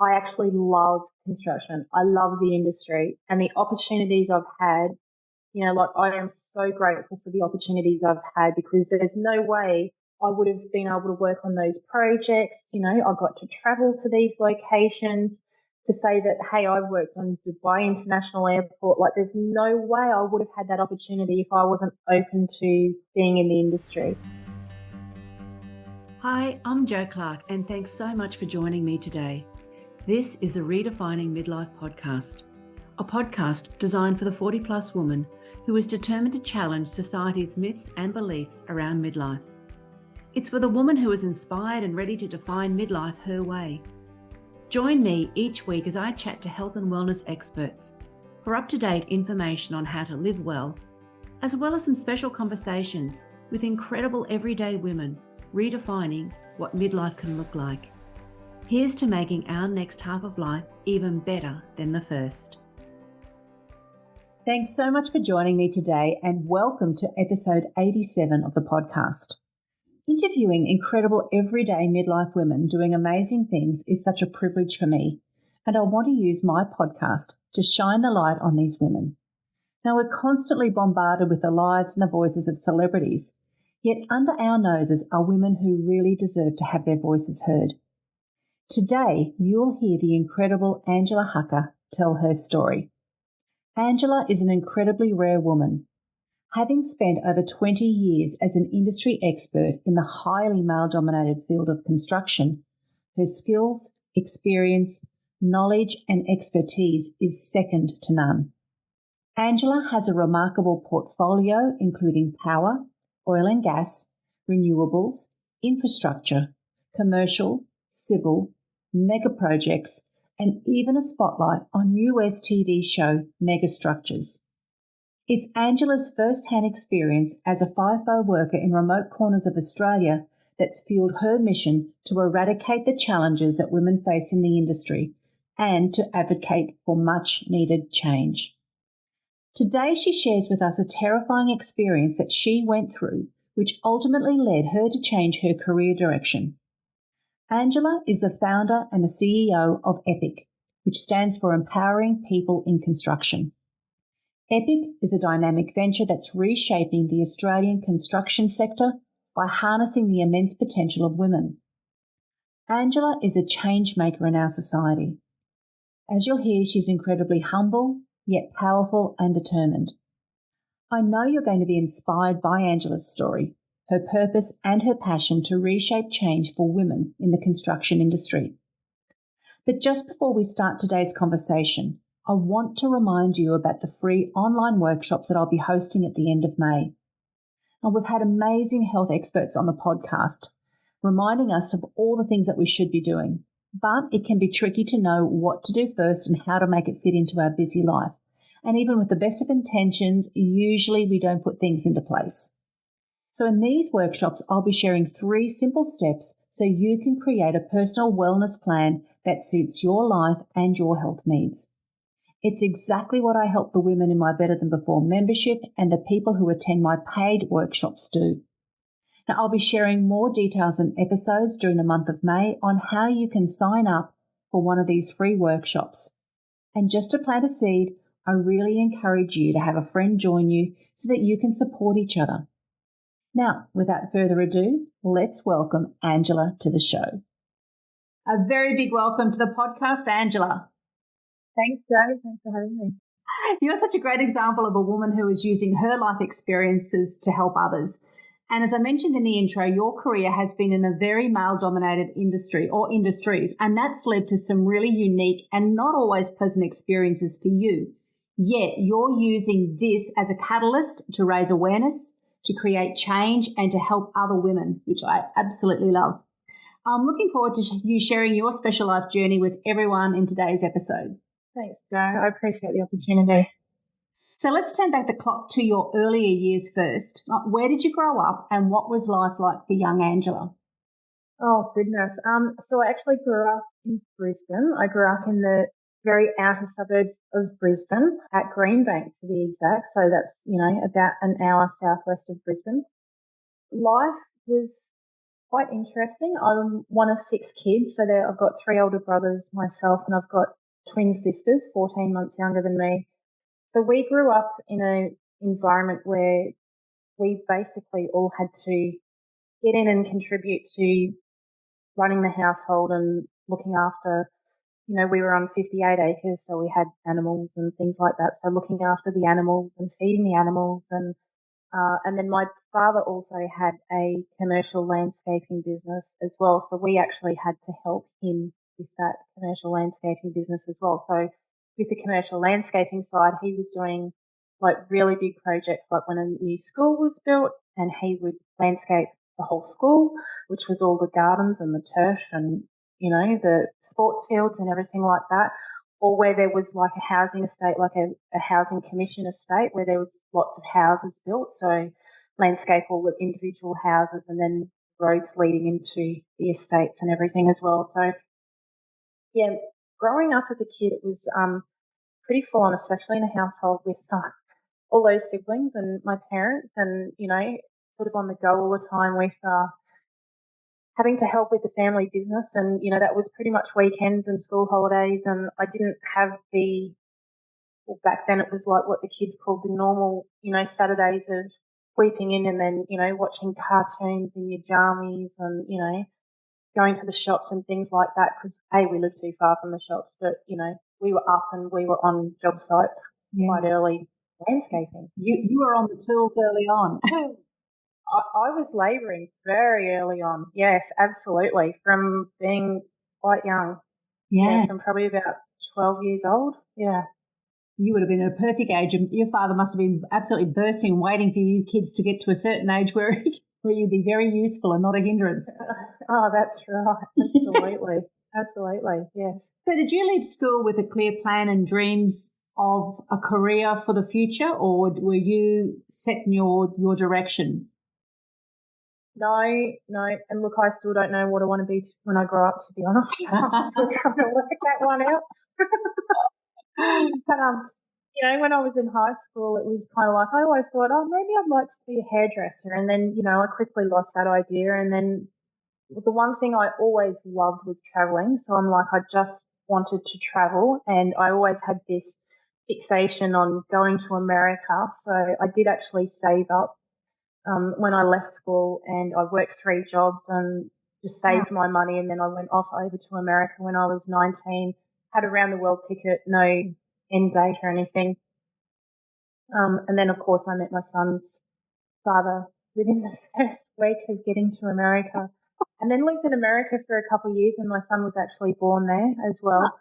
I actually love construction. I love the industry and the opportunities I've had. Like I am so grateful for the opportunities I've had because there's no way I would have been able to work on those projects. I got to travel to these locations to say that, hey, I worked on Dubai International Airport. Like there's no way I would have had that opportunity if I wasn't open to being in the industry. Hi, I'm Jo Clark, and thanks so much for joining me today. This is the Redefining Midlife podcast, a podcast designed for the 40-plus woman who is determined to challenge society's myths and beliefs around midlife. It's for the woman who is inspired and ready to define midlife her way. Join me each week as I chat to health and wellness experts for up-to-date information on how to live well as some special conversations with incredible everyday women redefining what midlife can look like. Here's to making our next half of life even better than the first. Thanks so much for joining me today and welcome to episode 87 of the podcast. Interviewing incredible everyday midlife women doing amazing things is such a privilege for me, and I want to use my podcast to shine the light on these women. Now, we're constantly bombarded with the lives and the voices of celebrities, yet under our noses are women who really deserve to have their voices heard. Today, you'll hear the incredible Angela Hucker tell her story. Angela is an incredibly rare woman. Having spent over 20 years as an industry expert in the highly male-dominated field of construction, her skills, experience, knowledge and expertise is second to none. Angela has a remarkable portfolio including power, oil and gas, renewables, infrastructure, commercial, civil, mega projects, and even a spotlight on US TV show Megastructures. It's Angela's first-hand experience as a FIFO worker in remote corners of Australia that's fueled her mission to eradicate the challenges that women face in the industry and to advocate for much-needed change. Today, she shares with us a terrifying experience that she went through, which ultimately led her to change her career direction. Angela is the founder and the CEO of EPIC, which stands for Empowering People in Construction. EPIC is a dynamic venture that's reshaping the Australian construction sector by harnessing the immense potential of women. Angela is a change maker in our society. As you'll hear, she's incredibly humble, yet powerful and determined. I know you're going to be inspired by Angela's story, her purpose and her passion to reshape change for women in the construction industry. But just before we start today's conversation, I want to remind you about the free online workshops that I'll be hosting at the end of May. Now, we've had amazing health experts on the podcast, reminding us of all the things that we should be doing. But it can be tricky to know what to do first and how to make it fit into our busy life. And even with the best of intentions, usually we don't put things into place. So in these workshops, I'll be sharing 3 simple steps so you can create a personal wellness plan that suits your life and your health needs. It's exactly what I help the women in my Better Than Before membership and the people who attend my paid workshops do. Now, I'll be sharing more details and episodes during the month of May on how you can sign up for one of these free workshops. And just to plant a seed, I really encourage you to have a friend join you so that you can support each other. Now, without further ado, let's welcome Angela to the show. A very big welcome to the podcast, Angela. Thanks, Jo. Thanks for having me. You're such a great example of a woman who is using her life experiences to help others. And as I mentioned in the intro, your career has been in a very male-dominated industry or industries, and that's led to some really unique and not always pleasant experiences for you. Yet you're using this as a catalyst to raise awareness, to create change, and to help other women, which I absolutely love. I'm looking forward to you sharing your special life journey with everyone in today's episode. Thanks, Jo. I appreciate the opportunity. So let's turn back the clock to your earlier years first. Where did you grow up and what was life like for young Angela? Oh, goodness. So I actually grew up in Brisbane. I grew up in the very outer suburbs of Brisbane at Greenbank to be exact. So that's, about an hour southwest of Brisbane. Life was quite interesting. I'm one of 6 kids, so I've got 3 older brothers myself, and I've got twin sisters, 14 months younger than me. So we grew up in an environment where we basically all had to get in and contribute to running the household and looking after, we were on 58 acres, so we had animals and things like that. So looking after the animals and feeding the animals, and then my father also had a commercial landscaping business as well. So we actually had to help him with that commercial landscaping business as well. So with the commercial landscaping side, he was doing like really big projects, like when a new school was built, and he would landscape the whole school, which was all the gardens and the turf and, the sports fields and everything like that. Or where there was like a housing estate, like a housing commission estate where there was lots of houses built. So landscape all the individual houses and then roads leading into the estates and everything as well. So yeah, growing up as a kid, it was pretty full on, especially in a household with all those siblings and my parents, and sort of on the go all the time with having to help with the family business. And that was pretty much weekends and school holidays, and I didn't have back then it was like what the kids called the normal, Saturdays of sleeping in and then, watching cartoons in your jammies and, going to the shops and things like that, because we lived too far from the shops, but we were up and we were on job sites quite early landscaping. You were on the tools early on. I was labouring very early on. Yes, absolutely. From being quite young. Yeah. From probably about 12 years old. Yeah. You would have been at a perfect age, and your father must have been absolutely bursting, waiting for you kids to get to a certain age where you'd be very useful and not a hindrance. Oh, that's right. Absolutely. Absolutely. Yes. So did you leave school with a clear plan and dreams of a career for the future, or were you setting your direction? No. And look, I still don't know what I want to be when I grow up, to be honest. I'm still trying to work that one out. But, when I was in high school, it was kind of like, I always thought, oh, maybe I'd like to be a hairdresser. And then, I quickly lost that idea. And then the one thing I always loved was traveling. So I'm like, I just wanted to travel. And I always had this fixation on going to America. So I did actually save up when I left school, and I worked 3 jobs and just saved my money. And then I went off over to America when I was 19, had a round the world ticket, no end date or anything. And then, of course, I met my son's father within the first week of getting to America, and then lived in America for a couple of years, and my son was actually born there as well.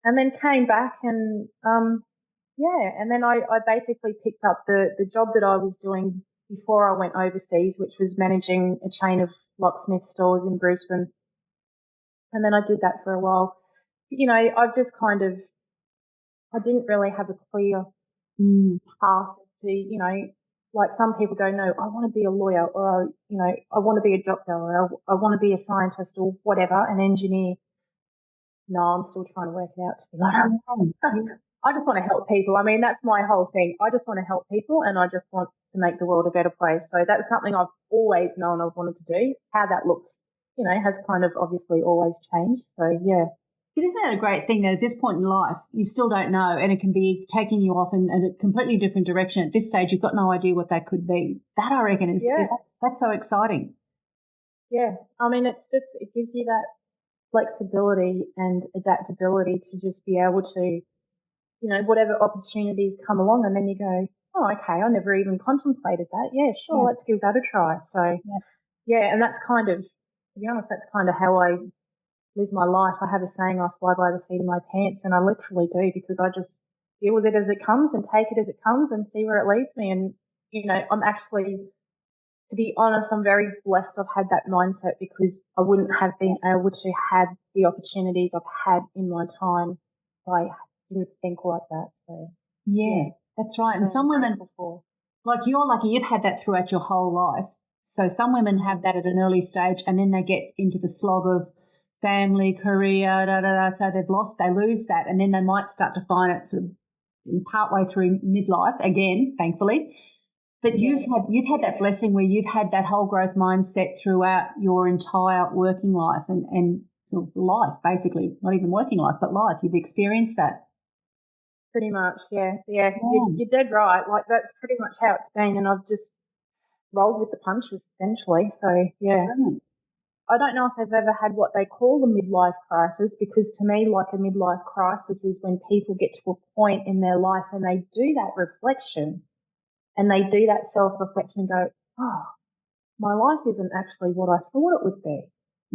And then came back and, and then I basically picked up the job that I was doing before I went overseas, which was managing a chain of locksmith stores in Brisbane. And then I did that for a while. I've just I didn't really have a clear path to, like some people go, no, I want to be a lawyer, or, I want to be a doctor, or I want to be a scientist or whatever, an engineer. No, I'm still trying to work it out, to be honest. I just want to help people. I mean, that's my whole thing. I just want to help people, and I just want to make the world a better place. So that's something I've always known I've wanted to do. How that looks, has kind of obviously always changed. So, yeah. But isn't that a great thing that at this point in life, you still don't know, and it can be taking you off in a completely different direction. At this stage, you've got no idea what that could be. That, I reckon, that's so exciting. Yeah. I mean, it gives you that flexibility and adaptability to just be able to, whatever opportunities come along, and then you go, oh, okay, I never even contemplated that. Yeah, sure, let's give that a try. So, yeah, and that's kind of, to be honest, that's kind of how I live my life. I have a saying, I fly by the seat of my pants, and I literally do, because I just deal with it as it comes and take it as it comes and see where it leads me. And, I'm actually, to be honest, I'm very blessed I've had that mindset, because I wouldn't have been able to have the opportunities I've had in my time if I didn't think like that. So, yeah. That's right. And some women, like you're lucky, you've had that throughout your whole life. So some women have that at an early stage, and then they get into the slog of family, career, so they lose that, and then they might start to find it sort of partway through midlife again, thankfully. But you've had that blessing where you've had that whole growth mindset throughout your entire working life and sort of life, basically, not even working life, but life. You've experienced that. Pretty much, yeah. You're dead right. Like, that's pretty much how it's been, and I've just rolled with the punches, essentially. So, yeah. Brilliant. I don't know if I've ever had what they call a midlife crisis, because to me, like, a midlife crisis is when people get to a point in their life and they do that reflection and they do that self-reflection and go, oh, my life isn't actually what I thought it would be.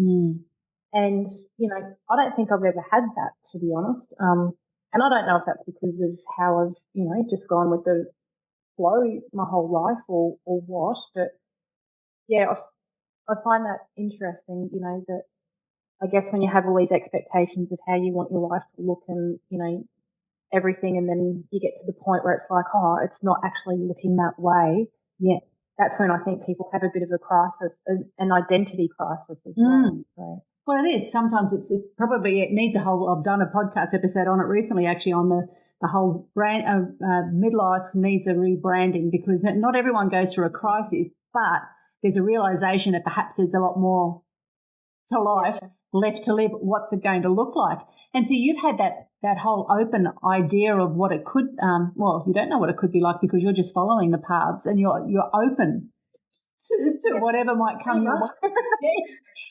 Mm. And, I don't think I've ever had that, to be honest. And I don't know if that's because of how I've, just gone with the flow my whole life or what. But yeah, I find that interesting, that I guess when you have all these expectations of how you want your life to look and, everything, and then you get to the point where it's like, oh, it's not actually looking that way. Yeah. That's when I think people have a bit of a crisis, an identity crisis as well. So. Well, it is. Sometimes it needs a whole, I've done a podcast episode on it recently, actually, on the whole brand midlife needs a rebranding, because not everyone goes through a crisis, but there's a realization that perhaps there's a lot more to life left to live. What's it going to look like? And so you've had that whole open idea of what it could, you don't know what it could be like because you're just following the paths and you're open to whatever might come your way.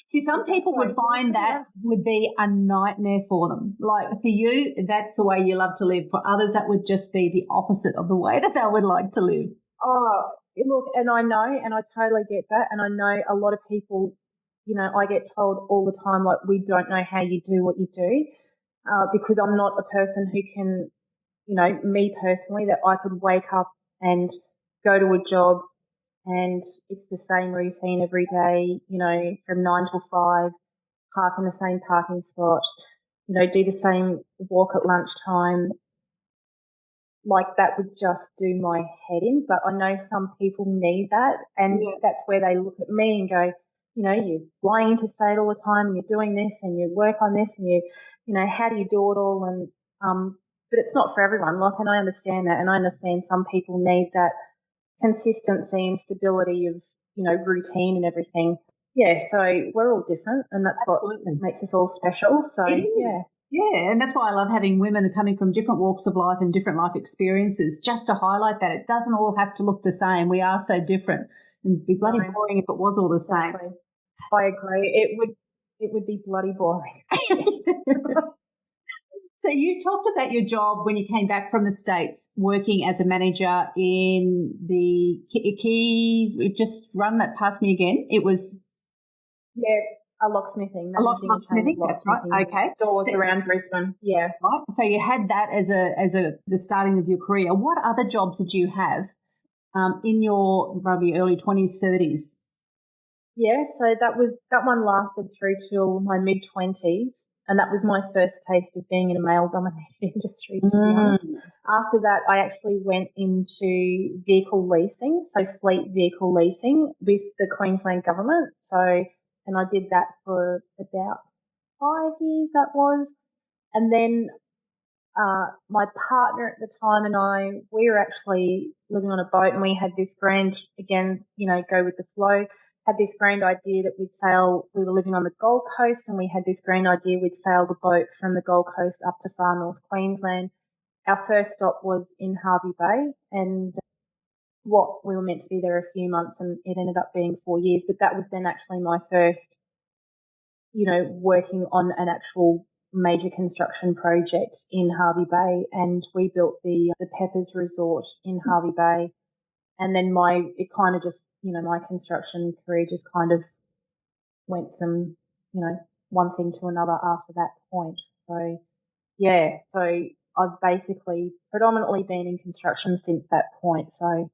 See, some people would find that would be a nightmare for them. Like, for you, that's the way you love to live. For others, that would just be the opposite of the way that they would like to live. Oh, look, and I know, and I totally get that. And I know a lot of people, I get told all the time, like, we don't know how you do what you do, because I'm not a person who can, me personally, that I could wake up and go to a job and it's the same routine every day, from 9 till 5, park in the same parking spot, do the same walk at lunchtime. Like, that would just do my head in. But I know some people need that, and that's where they look at me and go, you're flying interstate all the time, and you're doing this, and you work on this, and how do you do it all? And but it's not for everyone. Like, and I understand that, and I understand some people need that consistency and stability of, routine and everything. Yeah, so we're all different, and that's what makes us all special. So, yeah. Yeah, and that's why I love having women coming from different walks of life and different life experiences, just to highlight that it doesn't all have to look the same. We are so different. It'd be bloody boring if it was all the same. Exactly. I agree. It would be bloody boring. So you talked about your job when you came back from the States, working as a manager in the key. Just run that past me again. It was a locksmithing. A locksmithing. That's right. Okay. Stores around Brisbane. Yeah. Right. So you had that as the starting of your career. What other jobs did you have in your probably early 20s, 30s? Yeah. So that one lasted through till my mid-20s. And that was my first taste of being in a male-dominated industry, to be honest. After that, I actually went into vehicle leasing, so fleet vehicle leasing with the Queensland government. And I did that for about 5 years, that was. And then my partner at the time and I, we were actually living on a boat, and we had this grand, again, go with the flow, had this grand idea that we were living on the Gold Coast, and we had this grand idea we'd sail the boat from the Gold Coast up to far north Queensland. Our first stop was in Hervey Bay, and we were meant to be there a few months, and it ended up being 4 years. But that was then actually my first, working on an actual major construction project in Hervey Bay, and we built the Peppers Resort in Hervey Bay. And then my construction career just kind of went from, one thing to another after that point. So, yeah, so I've basically predominantly been in construction since that point. So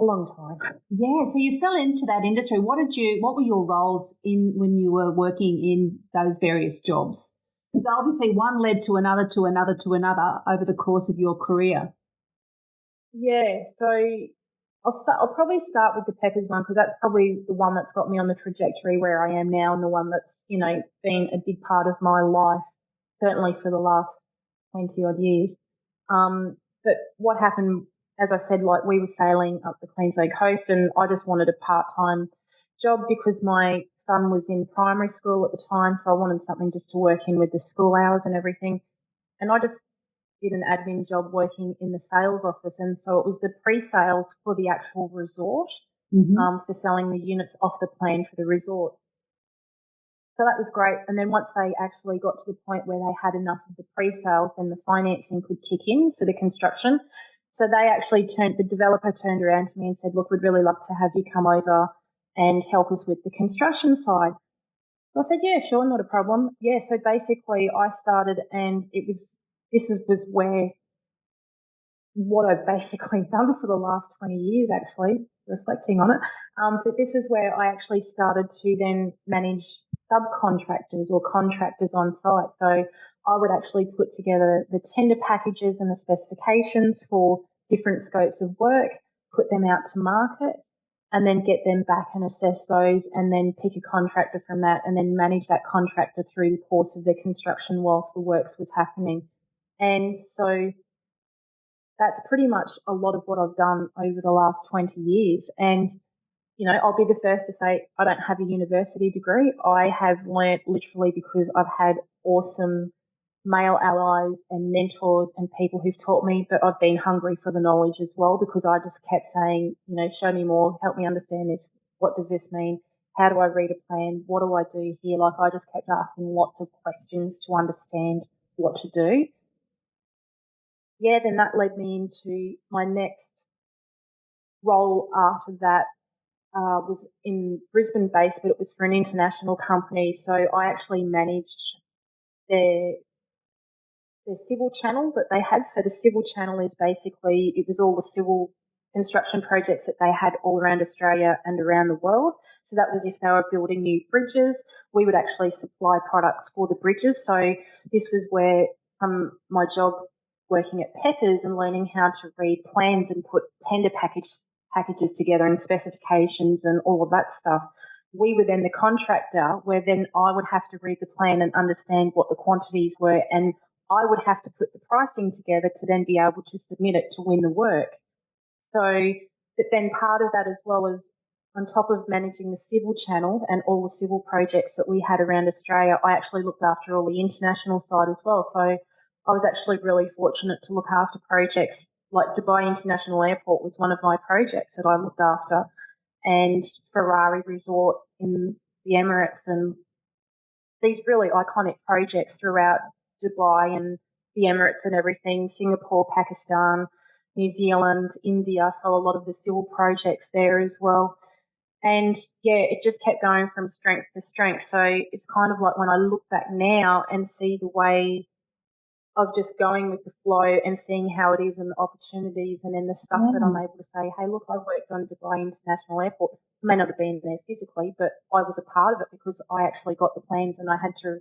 a long time. Yeah, so you fell into that industry. What were your roles in when you were working in those various jobs? Because obviously one led to another, to another, to another over the course of your career. Yeah, so I'll probably start with the Peppers one, because that's probably the one that's got me on the trajectory where I am now, and the one that's, been a big part of my life, certainly for the last 20 odd years. But what happened as I said, like we were sailing up the Queensland coast and I just wanted a part-time job because my son was in primary school at the time. So I wanted something just to work in with the school hours and everything. And I just did an admin job working in the sales office. And so it was the pre-sales for the actual resort, for selling the units off the plan for the resort. So that was great. And then once they actually got to the point where they had enough of the pre-sales, then the financing could kick in for the construction. So the developer turned around to me and said, look, we'd really love to have you come over and help us with the construction side. So I said, yeah, sure, not a problem. Yeah, so basically I started and this was where what I've basically done for the last 20 years, actually, reflecting on it. But this was where I actually started to then manage subcontractors or contractors on site. So I would actually put together the tender packages and the specifications for different scopes of work, put them out to market, and then get them back and assess those and then pick a contractor from that and then manage that contractor through the course of the construction whilst the works was happening. And so that's pretty much a lot of what I've done over the last 20 years. And, you know, I'll be the first to say I don't have a university degree. I have learnt literally because I've had awesome male allies and mentors and people who've taught me, but I've been hungry for the knowledge as well because I just kept saying, you know, show me more, help me understand this. What does this mean? How do I read a plan? What do I do here? Like I just kept asking lots of questions to understand what to do. Yeah, then that led me into my next role after that was in Brisbane based, but it was for an international company. So I actually managed their civil channel that they had. So the civil channel is basically, it was all the civil construction projects that they had all around Australia and around the world. So that was if they were building new bridges, we would actually supply products for the bridges. So this was where my job working at Peppers and learning how to read plans and put tender packages together and specifications and all of that stuff. We were then the contractor where then I would have to read the plan and understand what the quantities were, and I would have to put the pricing together to then be able to submit it to win the work. So, but then part of that as well as on top of managing the civil channel and all the civil projects that we had around Australia, I actually looked after all the international side as well. So I was actually really fortunate to look after projects like Dubai International Airport was one of my projects that I looked after, and Ferrari Resort in the Emirates, and these really iconic projects throughout Dubai and the Emirates and everything, Singapore, Pakistan, New Zealand, India, so a lot of the civil projects there as well. And yeah, it just kept going from strength to strength. So it's kind of like when I look back now and see the way of just going with the flow and seeing how it is and the opportunities and then the stuff that I'm able to say, hey, look, I worked on Dubai International Airport. I may not have been there physically, but I was a part of it because I actually got the plans and I had to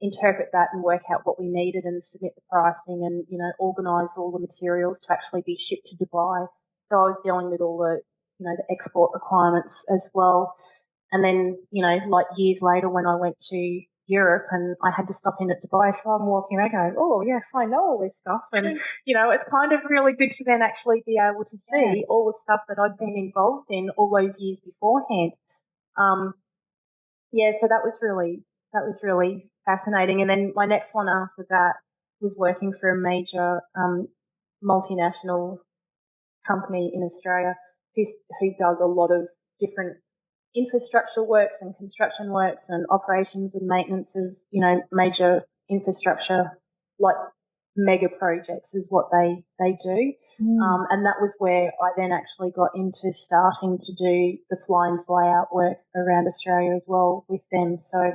interpret that and work out what we needed and submit the pricing and, you know, organise all the materials to actually be shipped to Dubai. So I was dealing with all the, you know, the export requirements as well. And then, you know, like years later when I went to Europe and I had to stop in at Dubai, so I'm walking around going, oh, yes, I know all this stuff. And, you know, it's kind of really good to then actually be able to see all the stuff that I'd been involved in all those years beforehand. So that was really fascinating. And then my next one after that was working for a major multinational company in Australia who does a lot of different infrastructure works and construction works and operations and maintenance of, you know, major infrastructure, like mega projects is what they do. And that was where I then actually got into starting to do the fly in, fly out work around Australia as well with them. So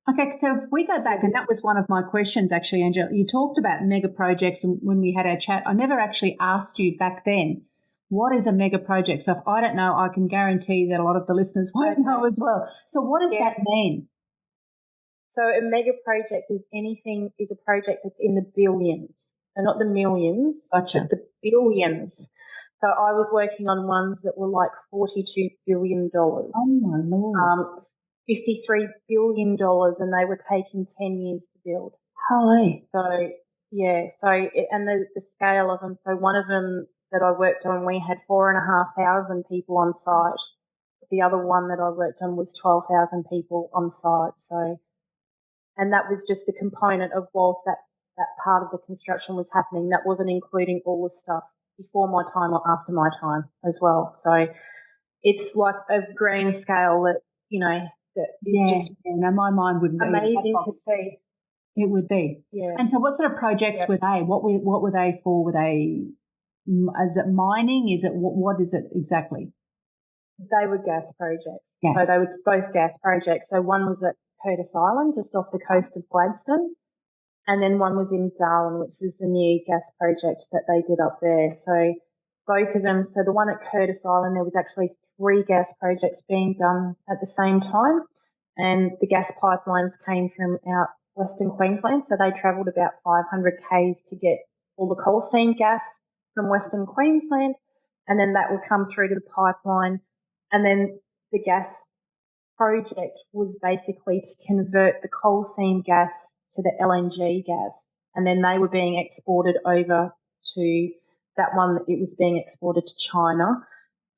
okay, so if we go back, and that was one of my questions actually, Angela, you talked about mega projects, and when we had our chat, I never actually asked you back then, what is a mega project? So if I don't know, I can guarantee that a lot of the listeners won't know as well. So what does that mean? So a mega project is a project that's in the billions, so not the millions, but the billions. So I was working on ones that were like $42 billion. Oh my Lord. $53 billion, and they were taking 10 years to build. Holy. So, yeah, and the scale of them, so one of them that I worked on, we had 4,500 people on site. The other one that I worked on was 12,000 people on site. So, and that was just the component of whilst that part of the construction was happening. That wasn't including all the stuff before my time or after my time as well. So it's like a grand scale that, that is just no, my mind wouldn't amazing to see. It would be. Yeah. And so what sort of projects were they? What were they for? Were they, is it mining? Is it, what is it exactly? They were gas projects. Gas. So they were both gas projects. So one was at Curtis Island, just off the coast of Gladstone. And then one was in Darwin, which was the new gas project that they did up there. So both of them, so the one at Curtis Island, there was actually 3 gas projects being done at the same time. And the gas pipelines came from out Western Queensland. So they travelled about 500 k's to get all the coal seam gas from Western Queensland. And then that would come through to the pipeline. And then the gas project was basically to convert the coal seam gas to the LNG gas. And then they were being exported over to that one, it was being exported to China.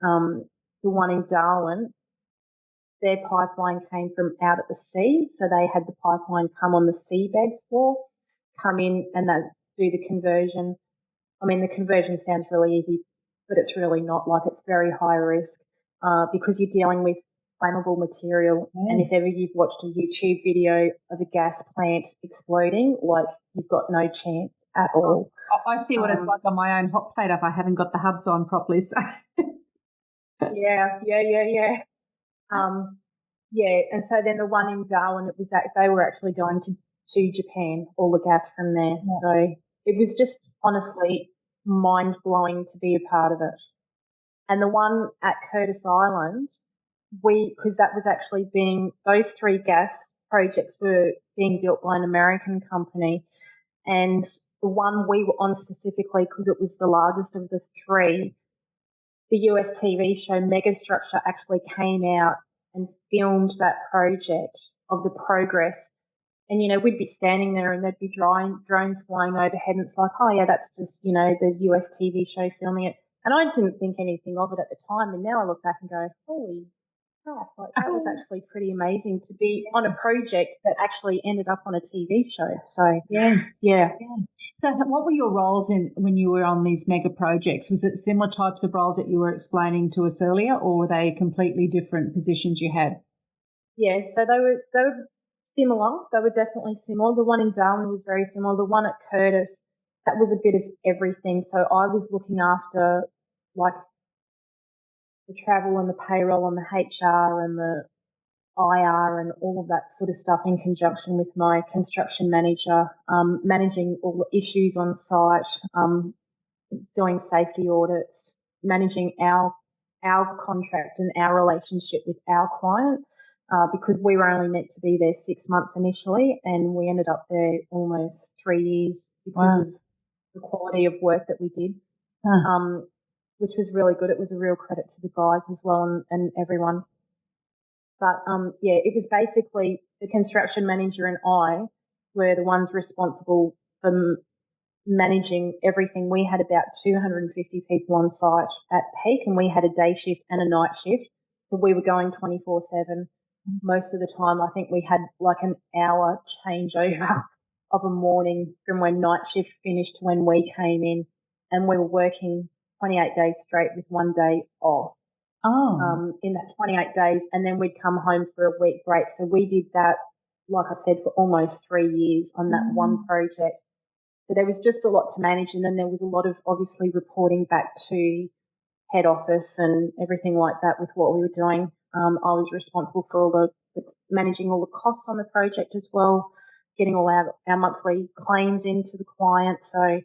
The one in Darwin, their pipeline came from out at the sea. So they had the pipeline come on the seabed floor, come in and then do the conversion. I mean, the conversion sounds really easy, but it's really not. Like, it's very high risk because you're dealing with flammable material. Yes. And if ever you've watched a YouTube video of a gas plant exploding, like, you've got no chance at all. I see what it's like on my own hot plate if I haven't got the hubs on properly. So. Yeah. And so then the one in Darwin, it was that they were actually going to Japan, all the gas from there. Yeah. So it was just honestly mind-blowing to be a part of it. And the one at Curtis Island, because that was actually those 3 gas projects were being built by an American company. And the one we were on specifically, because it was the largest of the 3, the US TV show Megastructure actually came out and filmed that project of the progress. And, we'd be standing there and there'd be drones flying overhead, and it's like, oh, yeah, that's just, the US TV show filming it. And I didn't think anything of it at the time. And now I look back and go, holy crap, like, that was actually pretty amazing to be on a project that actually ended up on a TV show. So, yes. Yeah. So what were your roles when you were on these mega projects? Was it similar types of roles that you were explaining to us earlier, or were they completely different positions you had? Yeah, so they were similar. They were definitely similar. The one in Darwin was very similar. The one at Curtis, that was a bit of everything. So I was looking after, like, the travel and the payroll and the HR and the IR and all of that sort of stuff in conjunction with my construction manager, managing all the issues on site, doing safety audits, managing our contract and our relationship with our client, because we were only meant to be there 6 months initially, and we ended up there almost 3 years because of the quality of work that we did, which was really good. It was a real credit to the guys as well and everyone. But, it was basically the construction manager and I were the ones responsible for managing everything. We had about 250 people on site at peak, and we had a day shift and a night shift. So we were going 24/7. Most of the time, I think we had like an hour changeover of a morning from when night shift finished to when we came in, and we were working 28 days straight with 1 day off. In that 28 days, and then we'd come home for a week break. So we did that, like I said, for almost 3 years on that one project. So there was just a lot to manage, and then there was a lot of obviously reporting back to head office and everything like that with what we were doing. I was responsible for all the managing all the costs on the project as well, getting all our monthly claims into the client. So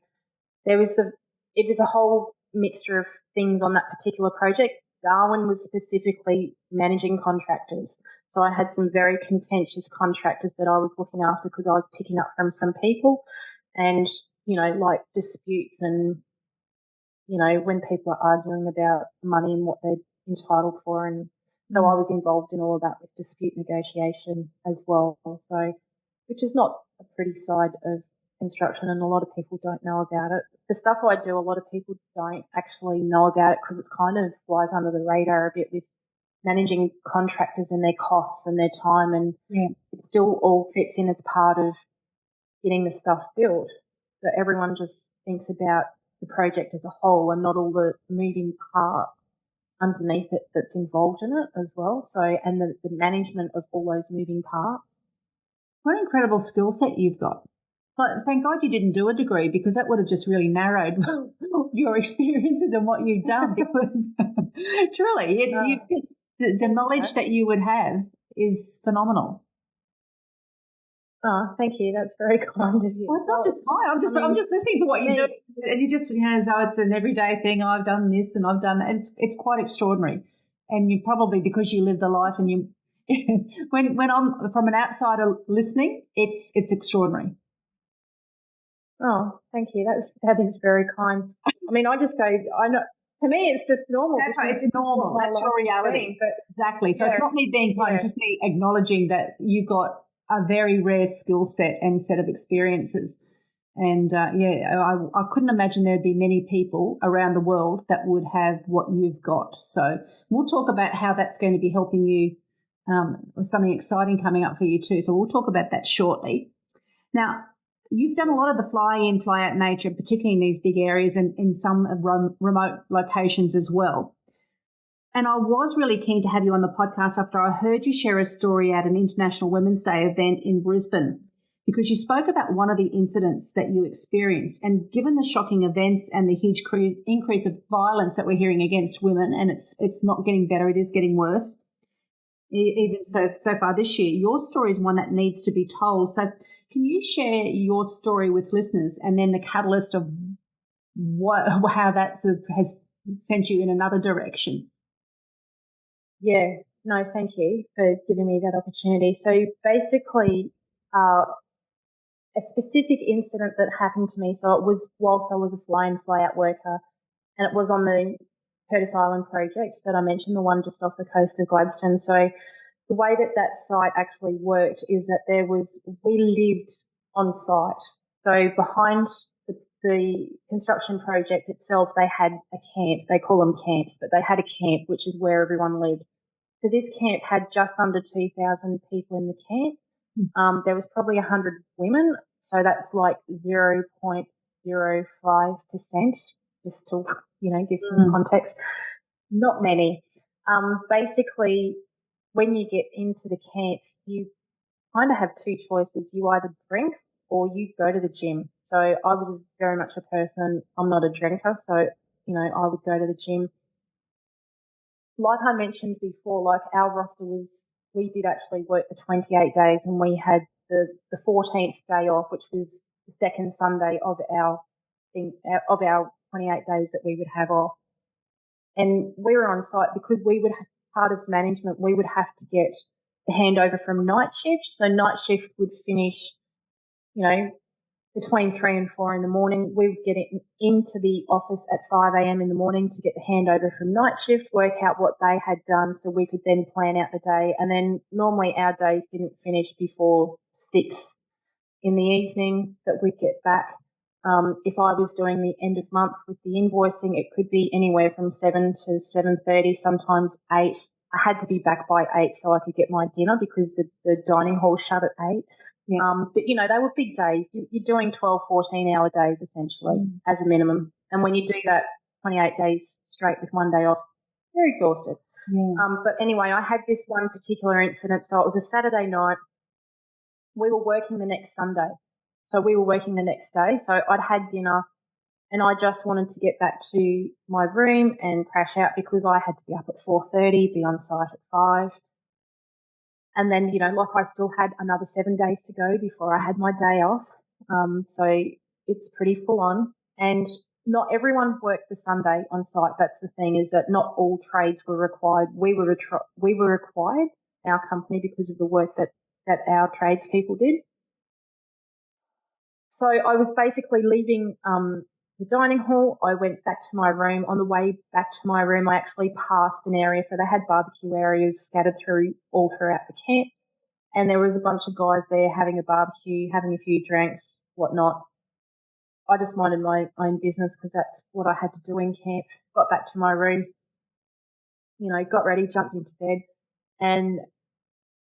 it was a whole mixture of things on that particular project. Darwin was specifically managing contractors. So I had some very contentious contractors that I was looking after because I was picking up from some people, and, like disputes and, when people are arguing about money and what they're entitled for. And so I was involved in all of that with dispute negotiation as well. So, which is not a pretty side of construction, and a lot of people don't know about it. The stuff I do, a lot of people don't actually know about it because it's kind of flies under the radar a bit with managing contractors and their costs and their time, and it still all fits in as part of getting the stuff built. So everyone just thinks about the project as a whole and not all the moving parts underneath it that's involved in it as well. So, and the management of all those moving parts. What an incredible skill set you've got. But thank God you didn't do a degree, because that would have just really narrowed your experiences and what you've done, because truly the knowledge that you would have is phenomenal. Oh, thank you. That's very kind of you. Well, it's not just mine. I'm just listening to what you do, and you just, as though it's an everyday thing. I've done this and I've done that. And it's quite extraordinary. And you probably, because you live the life, and you, when I'm from an outsider listening, it's extraordinary. Oh, thank you. That is very kind. I mean, I just go. I know. To me, it's just normal. That's right. It's normal. That's your reality. Exactly. So it's not me being kind. It's just me acknowledging that you've got a very rare skill set and set of experiences. And I couldn't imagine there'd be many people around the world that would have what you've got. So we'll talk about how that's going to be helping you with something exciting coming up for you too. So we'll talk about that shortly. Now, you've done a lot of the fly-in, fly-out nature, particularly in these big areas and in some remote locations as well. And I was really keen to have you on the podcast after I heard you share a story at an International Women's Day event in Brisbane, because you spoke about one of the incidents that you experienced. And given the shocking events and the huge increase of violence that we're hearing against women, and it's not getting better, it is getting worse, even so far this year, your story is one that needs to be told. So can you share your story with listeners, and then the catalyst of how that sort of has sent you in another direction? Yeah, no, thank you for giving me that opportunity. So basically, a specific incident that happened to me, so it was whilst I was a fly-in, fly-out worker, and it was on the Curtis Island project that I mentioned, the one just off the coast of Gladstone. So the way that site actually worked is that we lived on site. So behind the construction project itself, they had a camp. They call them camps, but they had a camp, which is where everyone lived. So this camp had just under 2,000 people in the camp. There was probably 100 women, so that's like 0.05%, just to, give some context. Not many. Basically, when you get into the camp, you kind of have two choices. You either drink or you go to the gym. So I was very much a person, I'm not a drinker, so, I would go to the gym. Like I mentioned before, like our roster we did actually work the 28 days, and we had the 14th day off, which was the second Sunday of our 28 days that we would have off. And we were on site because we would have part of management, we would have to get the handover from night shift. So night shift would finish, between 3 and 4 in the morning. We would get into the office at 5 a.m. in the morning to get the handover from night shift, work out what they had done so we could then plan out the day. And then normally our days didn't finish before 6 in the evening that we'd get back. If I was doing the end of month with the invoicing, it could be anywhere from 7 to 7:30, sometimes 8. I had to be back by 8 so I could get my dinner because the dining hall shut at 8. Yeah. But, they were big days. You're doing 12, 14-hour days essentially as a minimum. And when you do that 28 days straight with one day off, you're exhausted. Yeah. But anyway, I had this one particular incident. So it was a Saturday night. We were working the next Sunday. So we were working the next day. So I'd had dinner and I just wanted to get back to my room and crash out because I had to be up at 4:30, be on site at 5. And then, I still had another 7 days to go before I had my day off. So it's pretty full on. And not everyone worked the Sunday on site. That's the thing, is that not all trades were required. We were required, our company, because of the work that our tradespeople did. So I was basically leaving the dining hall. I went back to my room. On the way back to my room, I actually passed an area. So they had barbecue areas scattered all throughout the camp. and there was a bunch of guys there having a barbecue, having a few drinks, whatnot. I just minded my own business because that's what I had to do in camp. Got back to my room, got ready, jumped into bed, and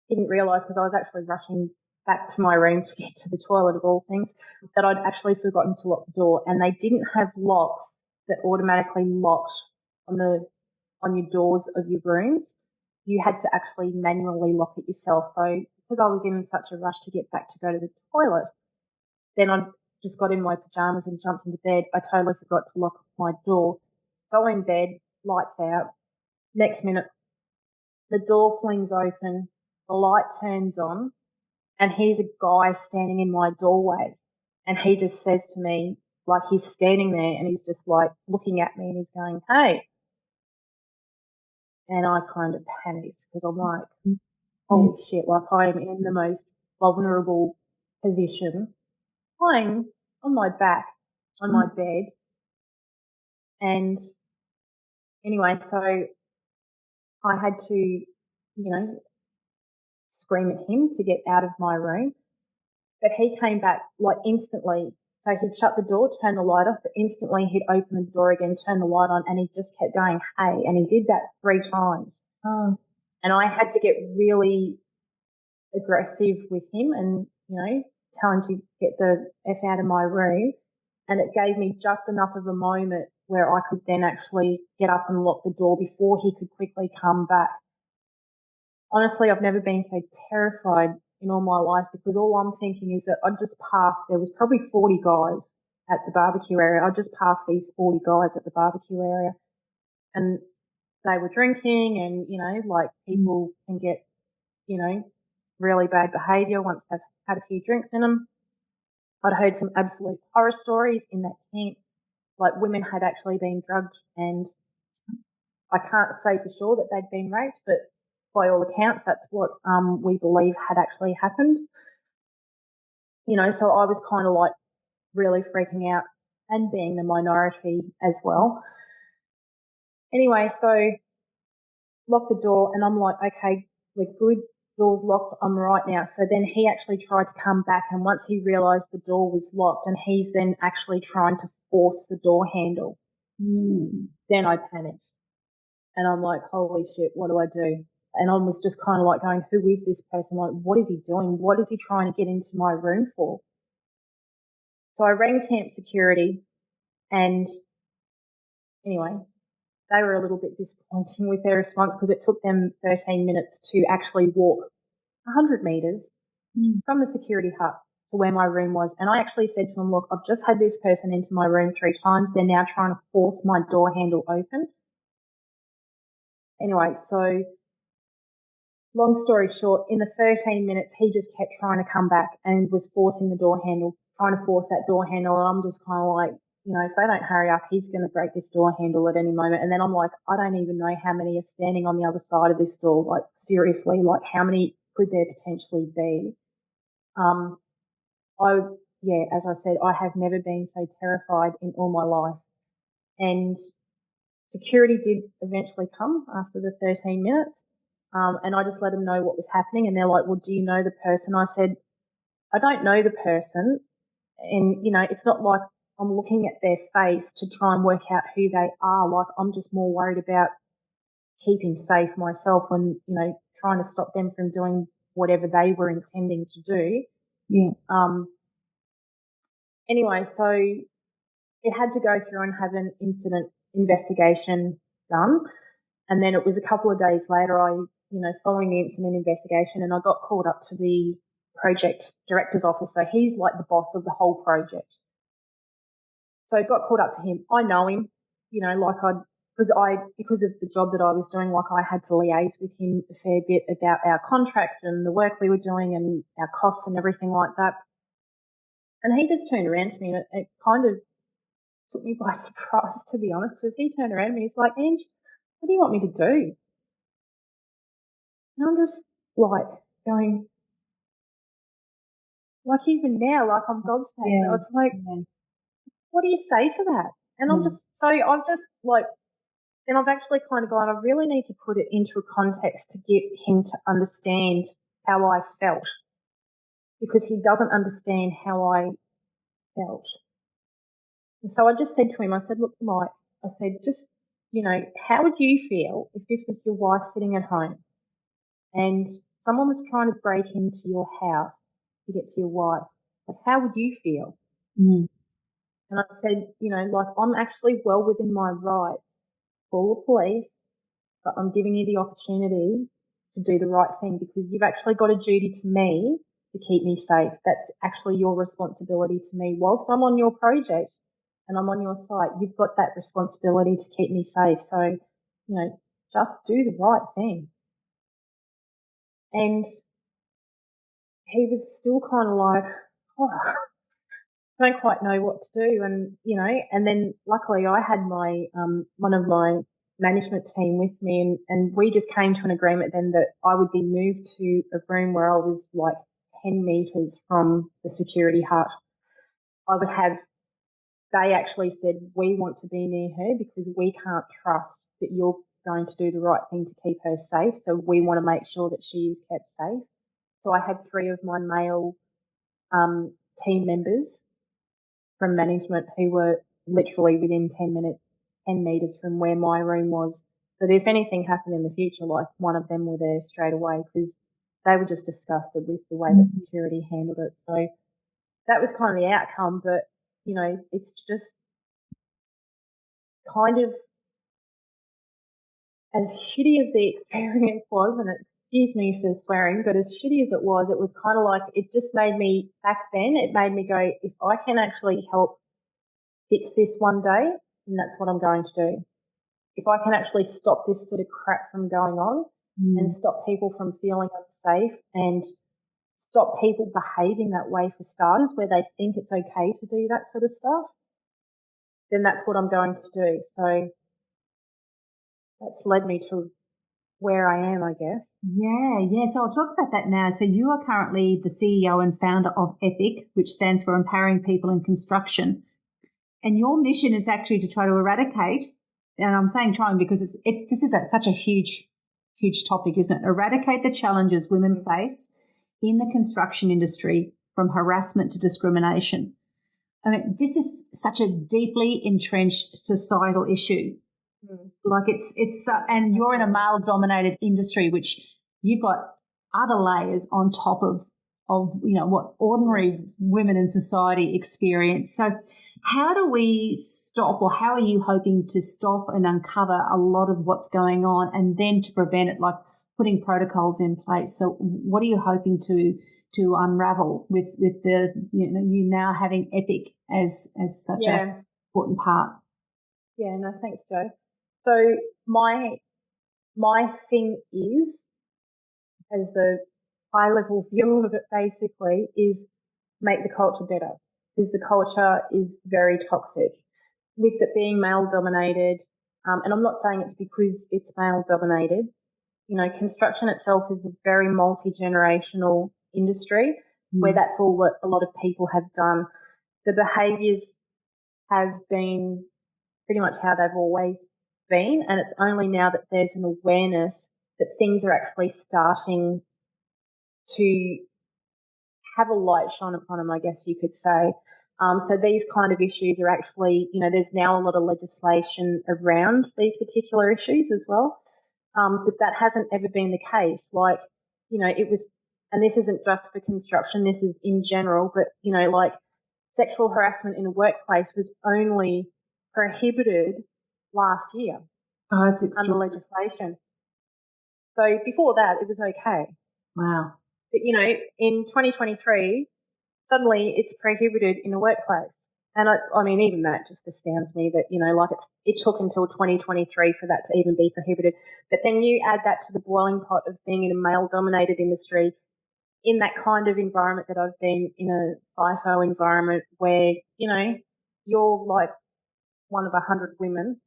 didn't realise, because I was actually rushing back to my room to get to the toilet of all things, that I'd actually forgotten to lock the door, and they didn't have locks that automatically locked on your doors of your rooms. You had to actually manually lock it yourself. So because I was in such a rush to get back to go to the toilet, then I just got in my pajamas and jumped into bed. I totally forgot to lock my door. So I'm in bed, lights out. Next minute, the door flings open, the light turns on, and here's a guy standing in my doorway. And he just says to me, like, he's standing there and he's just like looking at me and he's going, "Hey." And I kind of panicked because I'm like, holy shit, like I am in the most vulnerable position, lying on my back on my bed. And anyway, so I had to, scream at him to get out of my room. But he came back like instantly. So he'd shut the door, turn the light off, but instantly he'd open the door again, turn the light on, and he just kept going, "Hey." And he did that 3 times. Oh. And I had to get really aggressive with him and, tell him to get the F out of my room. And it gave me just enough of a moment where I could then actually get up and lock the door before he could quickly come back. Honestly, I've never been so terrified in all my life, because all I'm thinking is that I just passed, there was probably 40 guys at the barbecue area. I just passed these 40 guys at the barbecue area, and they were drinking, and, like, people can get, really bad behaviour once they've had a few drinks in them. I'd heard some absolute horror stories in that camp. Like, women had actually been drugged, and I can't say for sure that they'd been raped, but by all accounts, that's what we believe had actually happened. So I was kind of like really freaking out, and being the minority as well. Anyway, so lock the door, and I'm like, okay, we're good. Door's locked. I'm right now. So then he actually tried to come back, and once he realised the door was locked, and he's then actually trying to force the door handle, then I panicked, and I'm like, holy shit, what do I do? And I was just kind of like going, who is this person? Like, what is he doing? What is he trying to get into my room for? So I rang camp security, and anyway, they were a little bit disappointing with their response, because it took them 13 minutes to actually walk 100 metres from the security hut to where my room was. And I actually said to them, look, I've just had this person into my room 3 times. They're now trying to force my door handle open. Anyway, so long story short, in the 13 minutes, he just kept trying to come back and was forcing the door handle, trying to force that door handle. And I'm just kind of like, if they don't hurry up, he's going to break this door handle at any moment. And then I'm like, I don't even know how many are standing on the other side of this door. Like, seriously, like, how many could there potentially be? As I said, I have never been so terrified in all my life. And security did eventually come after the 13 minutes. And I just let them know what was happening. And they're like, well, do you know the person? I said, I don't know the person. And, it's not like I'm looking at their face to try and work out who they are. Like, I'm just more worried about keeping safe myself and, trying to stop them from doing whatever they were intending to do. Yeah. Anyway, so it had to go through and have an incident investigation done. And then it was a couple of days later, following the incident investigation, and I got called up to the project director's office. So he's like the boss of the whole project. So I got called up to him. I know him, because of the job that I was doing, like, I had to liaise with him a fair bit about our contract and the work we were doing and our costs and everything like that. And he just turned around to me, and it kind of took me by surprise, to be honest, because he turned around to me, he's like, Ange, what do you want me to do? And I'm just like going, like, even now, like, I'm gobsmacked. Yeah. It's like, what do you say to that? And I'm just, so I've just like, then I've actually kind of gone, I really need to put it into a context to get him to understand how I felt, because he doesn't understand how I felt. And so I just said to him, I said, look, Mike, I said, just, how would you feel if this was your wife sitting at home and someone was trying to break into your house to get to your wife? Like, how would you feel? Mm. And I said, I'm actually well within my right, call the police, but I'm giving you the opportunity to do the right thing, because you've actually got a duty to me to keep me safe. That's actually your responsibility to me. Whilst I'm on your project and I'm on your site, you've got that responsibility to keep me safe. So, just do the right thing. And he was still kind of like, oh, I don't quite know what to do. And then luckily I had my, one of my management team with me, and we just came to an agreement then that I would be moved to a room where I was like 10 meters from the security hut. I would have, they actually said, we want to be near her because we can't trust that you're going to do the right thing to keep her safe. So we want to make sure that she is kept safe. So I had 3 of my male team members from management who were literally within 10 meters from where my room was. So that if anything happened in the future, like, one of them were there straight away, because they were just disgusted with the way that security handled it. So that was kind of the outcome. But, it's just kind of, as shitty as the experience was, and excuse me for swearing, but as shitty as it was kind of like, it just made me, back then, it made me go, if I can actually help fix this one day, then that's what I'm going to do. If I can actually stop this sort of crap from going on and stop people from feeling unsafe and stop people behaving that way, for starters, where they think it's okay to do that sort of stuff, then that's what I'm going to do. So that's led me to where I am, I guess. Yeah. So I'll talk about that now. So you are currently the CEO and founder of EPIC, which stands for Empowering People in Construction. And your mission is actually to try to eradicate, and I'm saying trying because this is such a huge topic, isn't it? Eradicate the challenges women face in the construction industry, from harassment to discrimination. I mean, this is such a deeply entrenched societal issue. Like and you're in a male-dominated industry, which you've got other layers on top of what ordinary women in society experience. So how do we stop, or how are you hoping to stop and uncover a lot of what's going on, and then to prevent it, like putting protocols in place? So what are you hoping to unravel with the you now having EPIC as such an important part? Yeah, no, thanks, Jo. So my thing is, as the high level view of it basically, is make the culture better, because the culture is very toxic. With it being male dominated, and I'm not saying it's because it's male dominated, construction itself is a very multi-generational industry where that's all that a lot of people have done. The behaviours have been pretty much how they've always been, and it's only now that there's an awareness that things are actually starting to have a light shone upon them, I guess you could say. So these kind of issues are actually, there's now a lot of legislation around these particular issues as well. But that hasn't ever been the case. Like, it was, and this isn't just for construction, this is in general, but, like, sexual harassment in a workplace was only prohibited last year under legislation. So before that, it was okay. Wow. But, in 2023, suddenly it's prohibited in a workplace. And I mean, even that just astounds me that, like, it took until 2023 for that to even be prohibited. But then you add that to the boiling pot of being in a male-dominated industry, in that kind of environment that I've been in, a FIFO environment where, you're like one of 100 women.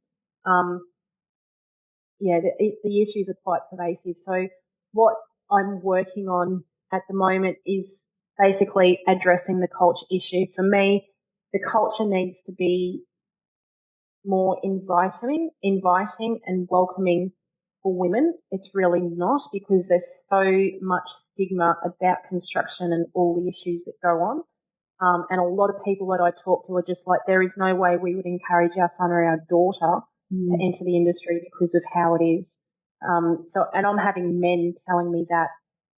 The issues are quite pervasive. So what I'm working on at the moment is basically addressing the culture issue. For me, the culture needs to be more inviting and welcoming for women. It's really not, because there's so much stigma about construction and all the issues that go on. And a lot of people that I talk to are just like, there is no way we would encourage our son or our daughter to enter the industry because of how it is. And I'm having men telling me that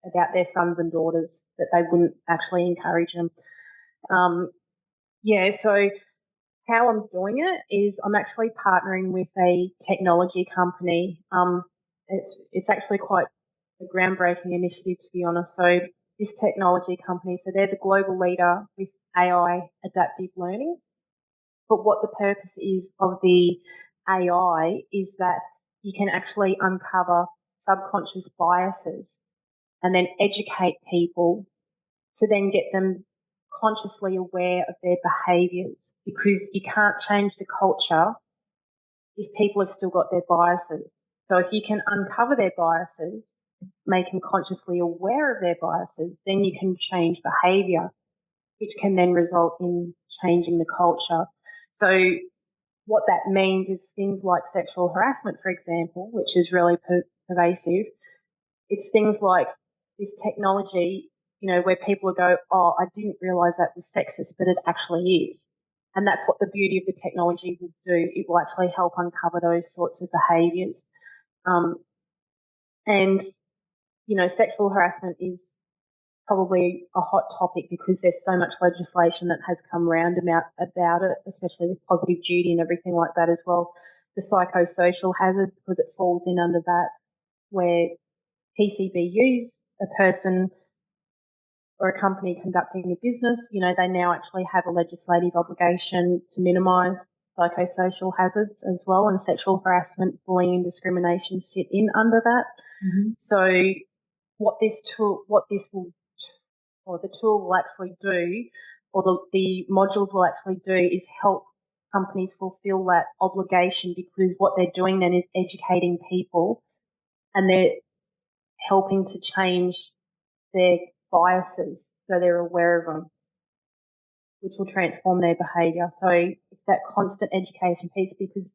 about their sons and daughters, that they wouldn't actually encourage them. So how I'm doing it is I'm actually partnering with a technology company. It's actually quite a groundbreaking initiative, to be honest. So this technology company, so they're the global leader with AI adaptive learning. But what the purpose is of the AI is that you can actually uncover subconscious biases and then educate people to then get them consciously aware of their behaviours, because you can't change the culture if people have still got their biases. So if you can uncover their biases, make them consciously aware of their biases, then you can change behaviour, which can then result in changing the culture. So what that means is things like sexual harassment, for example, which is really pervasive. It's things like this technology, where people go, oh, I didn't realise that was sexist, but it actually is. And that's what the beauty of the technology will do. It will actually help uncover those sorts of behaviours. And sexual harassment is probably a hot topic because there's so much legislation that has come round about it, especially with positive duty and everything like that as well. The psychosocial hazards, because it falls in under that, where PCBUs, a person or a company conducting a business, they now actually have a legislative obligation to minimise psychosocial hazards as well, and sexual harassment, bullying and discrimination sit in under that. So the tool will actually do, or the modules will actually do, is help companies fulfill that obligation, because what they're doing then is educating people and they're helping to change their biases so they're aware of them, which will transform their behaviour. So it's that constant education piece, because,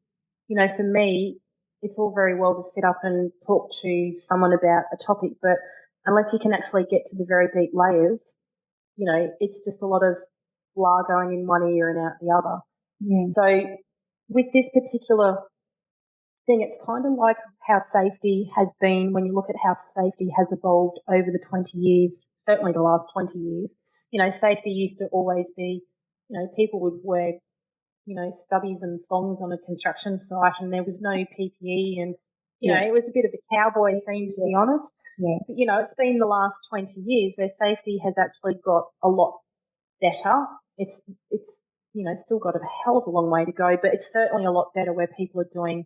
for me, it's all very well to sit up and talk to someone about a topic, but unless you can actually get to the very deep layers, it's just a lot of blah going in one ear and out the other. Yeah. So with this particular thing, it's kind of like how safety has been, when you look at how safety has evolved over the 20 years, certainly the last 20 years. Safety used to always be, people would wear, stubbies and thongs on a construction site, and there was no PPE, and, it was a bit of a cowboy scene, to be honest. Yeah. But, it's been the last 20 years where safety has actually got a lot better. It's still got a hell of a long way to go, but it's certainly a lot better, where people are doing,